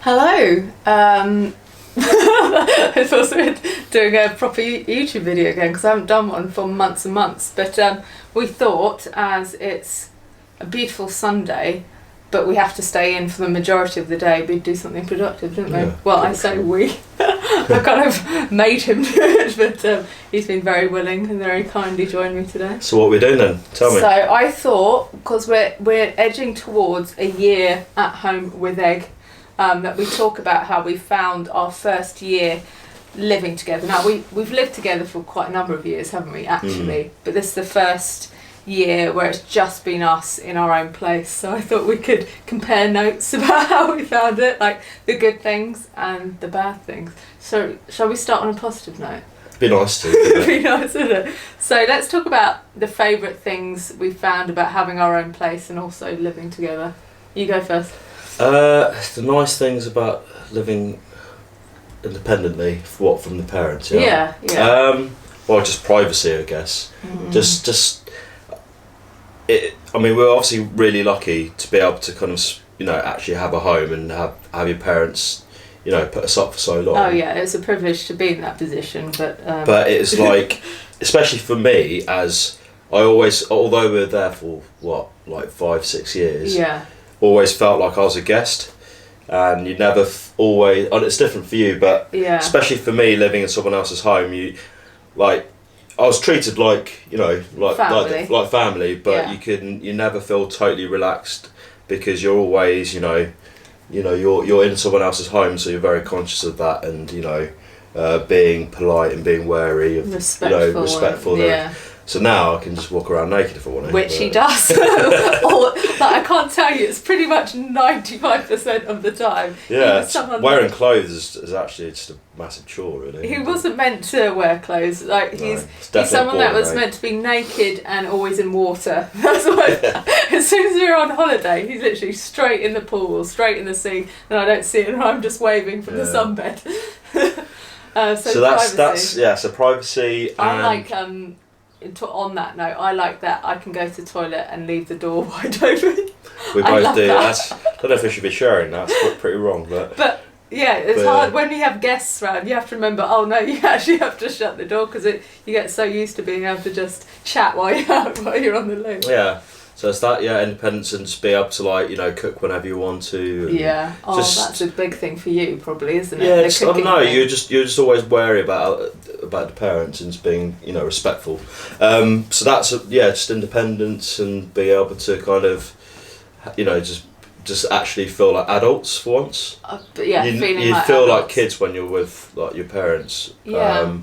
Hello. I thought we were doing a proper YouTube video again because I haven't done one for months and months. But we thought, as it's a beautiful Sunday, but we have to stay in for the majority of the day, we'd do something productive, didn't we? Yeah, well, I say we. I kind of made him do it, but he's been very willing and very kindly joined me today. So what are we doing then? Tell me. So I thought, because we're edging towards a year at home with Egg, that we talk about how we found our first year living together. Now we've lived together for quite a number of years, haven't we, actually? But this is the first year where it's just been us in our own place. So I thought we could compare notes about how we found it, like the good things and the bad things. So shall we start on a positive note? Be nice to. Be nice, isn't it? So let's talk about the favourite things we found about having our own place and also living together. You go first. The nice things about living independently, from the parents. Yeah. Well, just privacy, I guess. Just it. I mean, we're obviously really lucky to be able to kind of, actually have a home and have your parents, put us up for so long. Oh yeah, it's a privilege to be in that position, but it's like, especially for me, as I always, although we were there for 5-6 years. Yeah. Always felt like I was a guest, and you never always. And it's different for you, but especially for me, living in someone else's home, I was treated like family. like family, but you never feel totally relaxed because you're always you're in someone else's home, so you're very conscious of that, and being polite and being wary of respectful. So now I can just walk around naked if I want to. Which he does. I can't tell you, it's pretty much 95% of the time. Yeah, wearing clothes is actually just a massive chore, really. He wasn't meant to wear clothes. He's someone that was meant to be naked and always in water. That's what. As soon as we're on holiday, he's literally straight in the pool, straight in the sea, and I don't see it, and I'm just waving from the sunbed. So that's So privacy. I like on that note, I like that I can go to the toilet and leave the door wide open. We both do. I don't know if we should be sharing that. It's pretty wrong, but yeah, it's hard when you have guests around. You have to remember. Oh no, you actually have to shut the door because you get so used to being able to just chat while you're on the loo. Yeah. So it's that, independence, and just be able to cook whenever you want to. Yeah. Oh, that's a big thing for you, probably, isn't it? Yeah. I don't know. You're just always wary about the parents and just being respectful. So that's just independence and being able to kind of just actually feel like adults for once. You feel like kids when you're with your parents. Yeah.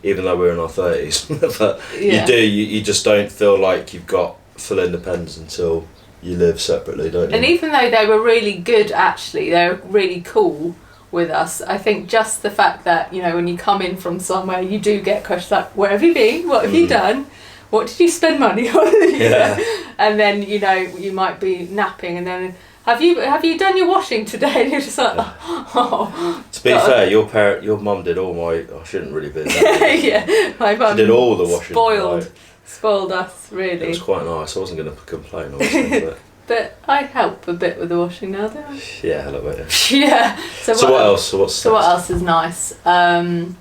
Even though we're in our 30s, but you just don't feel like you've got full independence until you live separately, don't you? And even though they were really good, actually, they were really cool with us. I think just the fact that when you come in from somewhere, you do get questions like, "Where have you been? What have you done? What did you spend money on?" Yeah. And then you might be napping, and then have you done your washing today? And you're just like, oh. To be fair, your mum did all my. I shouldn't really be. Yeah, my mum did all the washing. Spoiled us, really. It was quite nice. I wasn't going to complain, obviously, but I help a bit with the washing now, don't I? Yeah, a little bit. Yeah. So what else? What else is nice? Being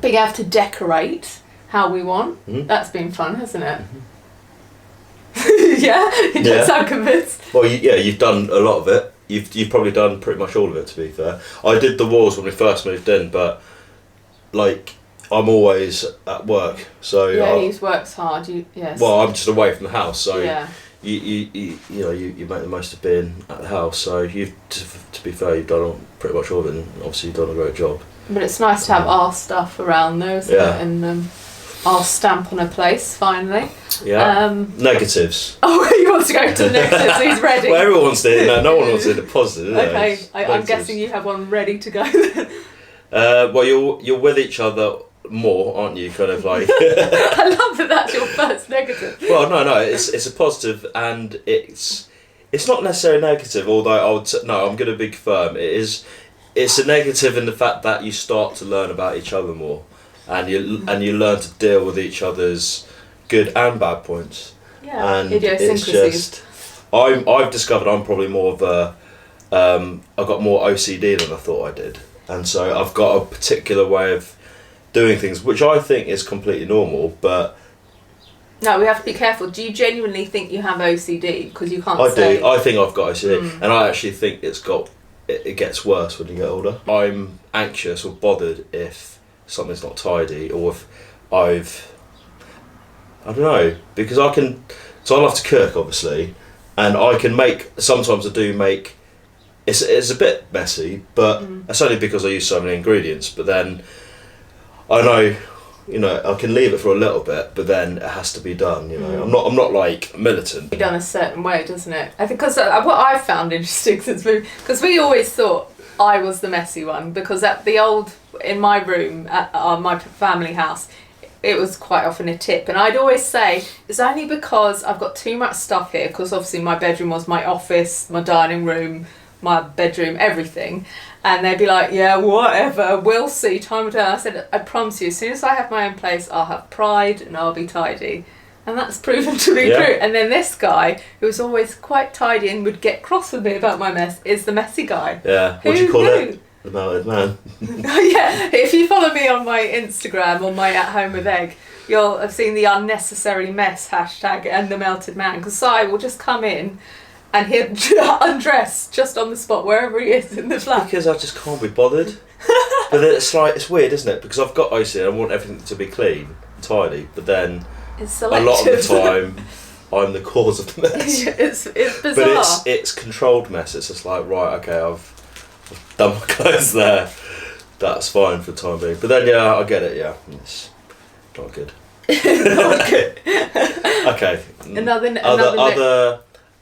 able to decorate how we want. Mm-hmm. That's been fun, hasn't it? Mm-hmm. Yeah, you don't sound convinced. Well, you've done a lot of it. You've probably done pretty much all of it, to be fair. I did the walls when we first moved in, but I'm always at work, so he works hard. Well, I'm just away from the house, so yeah. You make the most of being at the house. So to be fair, you've done pretty much all of it, and obviously you've done a great job. But it's nice to have our stuff around though, isn't it? And our stamp on a place finally. Yeah. Negatives. Oh, he wants to go to the negatives. He's ready. Well, everyone wants to. No one wants to do the positive. Okay, I'm guessing you have one ready to go. Well, you're with each other more, aren't you? Kind of like. I love that that's your first negative. Well, no, it's a positive, and it's not necessarily negative. Although I'm going to be firm. It's a negative in the fact that you start to learn about each other more, and you learn to deal with each other's good and bad points. Yeah, and it's just I've discovered I'm probably more of I got more OCD than I thought I did, and so I've got a particular way of doing things, which I think is completely normal, but. No, we have to be careful. Do you genuinely think you have OCD? Because you can't I say... do. I think I've got OCD, and I actually think it gets worse when you get older. I'm anxious or bothered if something's not tidy, or if I don't know, because I love to cook, obviously, and I can sometimes I do make, it's a bit messy, but it's only because I use so many ingredients, but then I know, I can leave it for a little bit, but then it has to be done. I'm not like militant. Be done a certain way, doesn't it? I think because what I found interesting since because we always thought I was the messy one, because in my room at my family house, it was quite often a tip, and I'd always say it's only because I've got too much stuff here, because obviously my bedroom was my office, my dining room, my bedroom, everything. And they'd be like, yeah, whatever, we'll see, time will tell. I said, I promise you, as soon as I have my own place, I'll have pride and I'll be tidy. And that's proven to be true. And then this guy, who was always quite tidy and would get cross with me about my mess, is the messy guy. Yeah, what do you call it? The melted man. Yeah, if you follow me on my Instagram, on my At Home with Egg, you'll have seen the unnecessary mess hashtag and the melted man, because Si will just come in and he'll undress just on the spot wherever he is in the flat. Because I just can't be bothered. But then it's weird, isn't it? Because I've got OCD, I want everything to be clean, tidy, but then it's a lot of the time I'm the cause of the mess. It's bizarre. But it's controlled mess. It's just like, right, okay, I've done my clothes there. That's fine for the time being. But then, yeah, I get it, yeah. It's not good. Not good. Okay.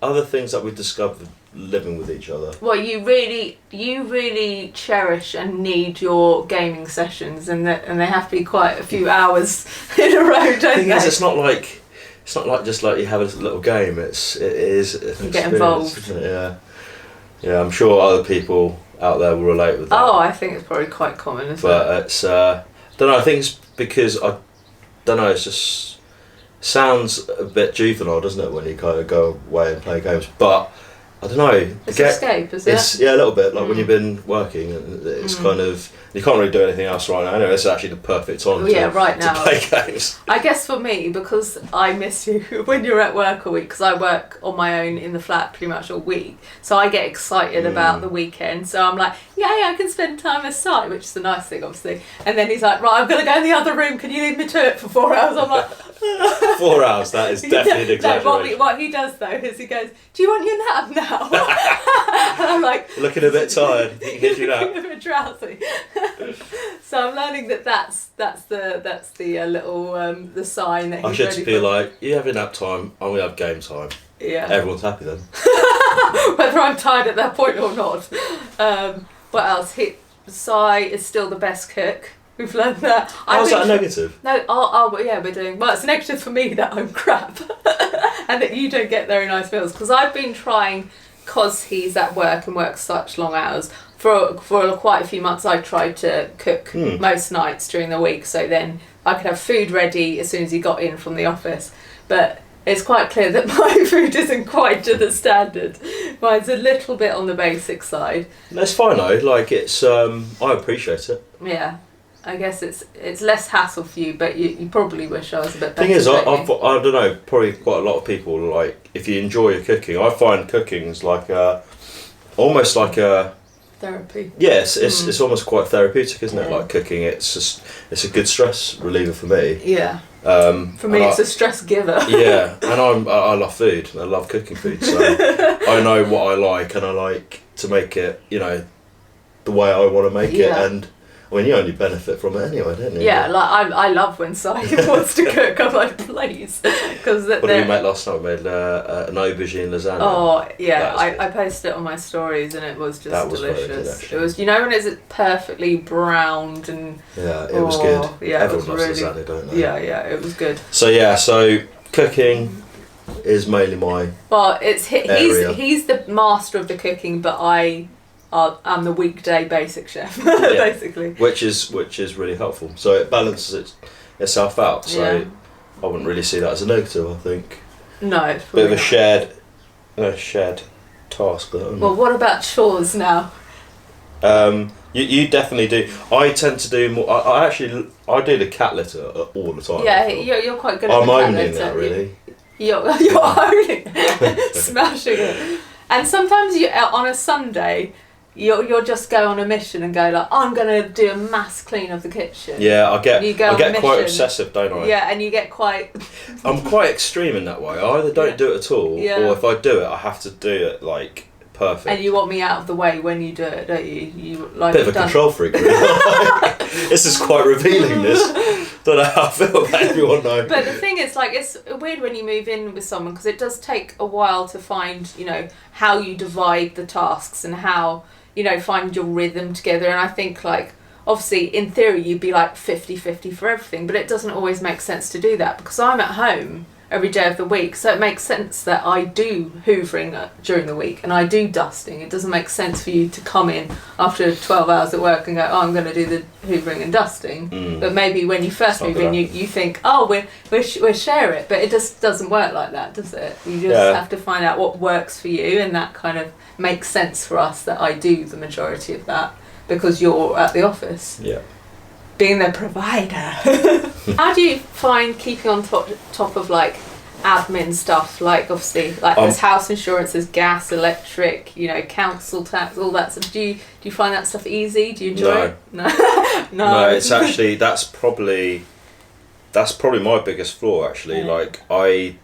Other things that we discovered living with each other. Well, you really cherish and need your gaming sessions, and they have to be quite a few hours in a row, don't they? The thing is, it's not like just like you have a little game. It is an you get involved. Isn't it? Yeah. I'm sure other people out there will relate with that. Oh, I think it's probably quite common, isn't it? But it's don't know. I think it's because I don't know. It's just sounds a bit juvenile, doesn't it, when you kind of go away and play games? But I don't know. It's escape, is it? Yeah, a little bit. Like when you've been working, it's kind of, you can't really do anything else right now. Anyway, it's actually the perfect time to play games. I guess for me, because I miss you when you're at work all week, because I work on my own in the flat pretty much all week, so I get excited about the weekend. So I'm like, yay, I can spend time with Si, which is the nice thing, obviously. And then he's like, right, I'm going to go in the other room. Can you leave me to it for 4 hours? I'm like... 4 hours, that is definitely an exaggeration. No, what he does though is he goes, do you want your nap now? And I'm like, looking a bit tired. Here's your nap. A bit drowsy. So I'm learning that's the little the sign that he's I should ready be for. like, you have your nap time, I'm gonna have game time. Yeah. Everyone's happy then. Whether I'm tired at that point or not. What else? Si is still the best cook. We've learned that. How is that a negative? No, yeah, we're doing... Well, it's a negative for me that I'm crap. And that you don't get very nice meals. Because I've been trying, because he's at work and works such long hours, for quite a few months I tried to cook most nights during the week, so then I could have food ready as soon as he got in from the office. But it's quite clear that my food isn't quite to the standard. Mine's a little bit on the basic side. That's fine though, like it's... I appreciate it. Yeah. I guess it's less hassle for you, but you probably wish I was a bit better. Thing is, I don't know, probably quite a lot of people, like, if you enjoy your cooking, I find cooking's like almost like a... Therapy. Yes, it's almost quite therapeutic, isn't it? Like cooking, it's a good stress reliever for me. Yeah. For me, it's a stress giver. Yeah, and I love food. I love cooking food, so I know what I like, and I like to make it, the way I want to make it, and... I mean, you only benefit from it anyway, don't you? Yeah, like I love when Si wants to cook. I'm like, please, because what did we make last night? We made an aubergine lasagna. Oh yeah, I posted it on my stories, and it was just delicious. Good, it was, when it's perfectly browned and yeah, it was good. Yeah, everyone loves lasagna, don't they? Yeah, it was good. So cooking is mainly my. Well, he's the master of the cooking, but I'm the weekday basic chef, basically. Which is really helpful. So it balances itself out. So I wouldn't really see that as a negative, I think. No, it's bit of a shared task. Well, what about chores now? You definitely do. I tend to do more. I do the cat litter all the time. Yeah, you're quite good at the cat I'm litter. owning that, really. You're owning it, smashing it. And sometimes you on a Sunday, you'll just go on a mission and go like, I'm gonna do a mass clean of the kitchen. Yeah, I get quite mission. obsessive, don't I? Yeah, and you get quite. I'm quite extreme in that way. I either don't do it at all, or if I do it, I have to do it like perfect. And you want me out of the way when you do it, don't you? You like bit of a control freak, really. This is quite revealing. This don't know how I feel about everyone though. But the thing is, like, it's weird when you move in with someone because it does take a while to find, how you divide the tasks and how, find your rhythm together. And I think, like, obviously, in theory, you'd be like 50-50 for everything, but it doesn't always make sense to do that because I'm at home every day of the week, so it makes sense that I do hoovering during the week and I do dusting. It doesn't make sense for you to come in after 12 hours at work and go, I'm going to do the hoovering and dusting. But maybe when you first move in, you think, we'll share it, but it just doesn't work like that, does it? You just have to find out what works for you, and that kind of makes sense for us that I do the majority of that because you're at the office. Yeah. Being the provider. How do you find keeping on top of like admin stuff? Like obviously, like there's house insurance, there's gas, electric, council tax, all that. So do you find that stuff easy? Do you enjoy it? No. No, it's actually that's probably my biggest flaw. Actually, like I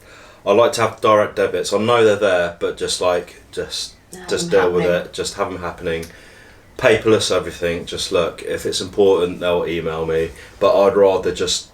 like to have direct debits. I know they're there, but just deal with it. Just have them happening. Paperless everything. Just look, if it's important, they'll email me. But I'd rather just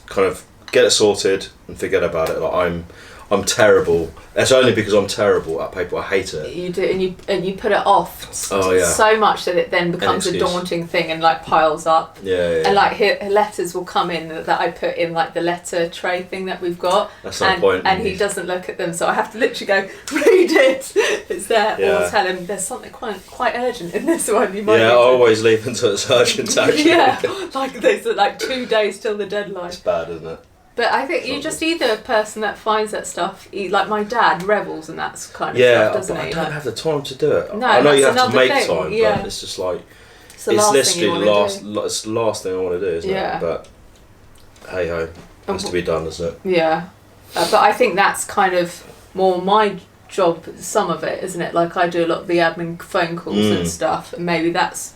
kind of get it sorted and forget about it. Like I'm terrible. It's only because I'm terrible at paper. I hate it. You do, and you put it off so much that it then becomes a daunting thing and like piles up. Yeah. And like letters will come in that I put in like the letter tray thing that we've got. That's no point. And he doesn't look at them, so I have to literally go read it. It's there. Or tell him there's something quite urgent in this one. You might. Yeah, I always leave until it's urgent. Actually. Yeah, like there's like 2 days till the deadline. It's bad, isn't it? But I think you're just either a person that finds that stuff, like my dad revels in that kind of stuff, doesn't he? I don't have the time to do it. No, I know you have to make thing. time, but it's just like it's literally it's the last thing I want to do, isn't it? But hey ho, it has to be done, doesn't it? Yeah, but I think that's kind of more my job, some of it, isn't it? Like I do a lot of the admin phone calls and stuff, and maybe that's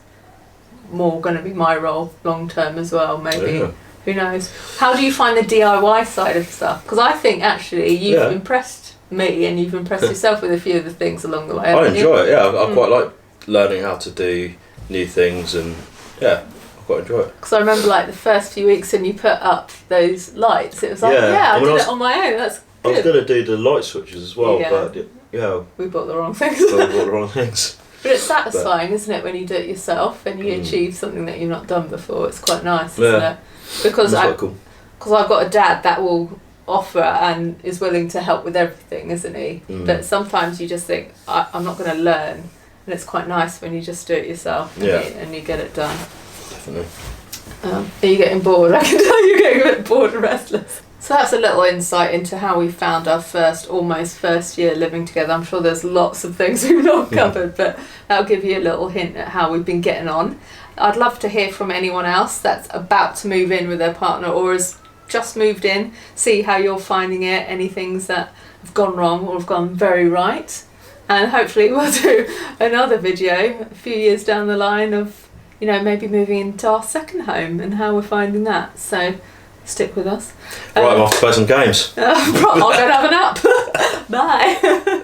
more going to be my role long term as well, maybe. Yeah. Who knows? How do you find the DIY side of stuff? Because I think actually you've impressed me and you've impressed yourself with a few of the things along the way. I enjoy it, I quite like learning how to do new things and I quite enjoy it. Because I remember like the first few weeks when you put up those lights, it was like, I did it on my own, that's good. I was going to do the light switches as well, but we bought the wrong things. But it's satisfying, isn't it, when you do it yourself and you achieve something that you've not done before? It's quite nice, isn't it? Because I've got a dad that will offer and is willing to help with everything, isn't he? But sometimes you just think, I'm not going to learn, and it's quite nice when you just do it yourself and you get it done. Definitely. Are you getting bored? I can tell you're getting a bit bored and restless. So that's a little insight into how we found our almost first year living together. I'm sure there's lots of things we've not covered, but that'll give you a little hint at how we've been getting on. I'd love to hear from anyone else that's about to move in with their partner or has just moved in, see how you're finding it, any things that have gone wrong or have gone very right. And hopefully we'll do another video a few years down the line of, maybe moving into our second home and how we're finding that. So stick with us. Right, I'm off to play some games. I'll go and have a nap. Bye.